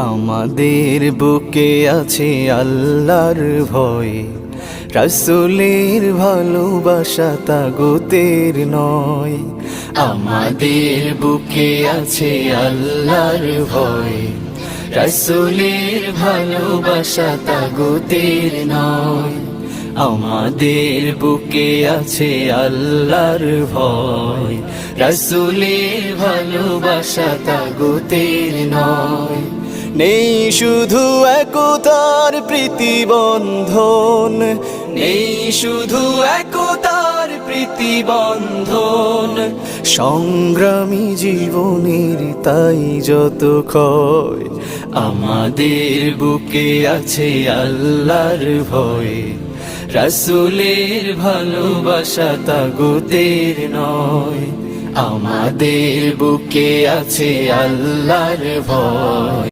আমাদের বুকে আছে আল্লাহর ভয়, রাসূলের ভালোবাসা তাগুতের নয়। আমাদের বুকে আছে আল্লাহর ভয়, রাসূলের ভালোবাসা তাগুতের নয়। আমাদের বুকে আছে আল্লাহর ভয়, রাসূলের ভালোবাসা তাগুতের নয়। নেই শুধু একতার প্রীতিবন্ধন, নেই শুধু একতার প্রীতিবন্ধন, সংগ্রামী জীবনের তাই যত ক্ষয়। আমাদের বুকে আছে আল্লাহর ভয়, রাসূলের ভালোবাসা তাগুতের নয়। আমাদের বুকে আছে আল্লাহর ভয়।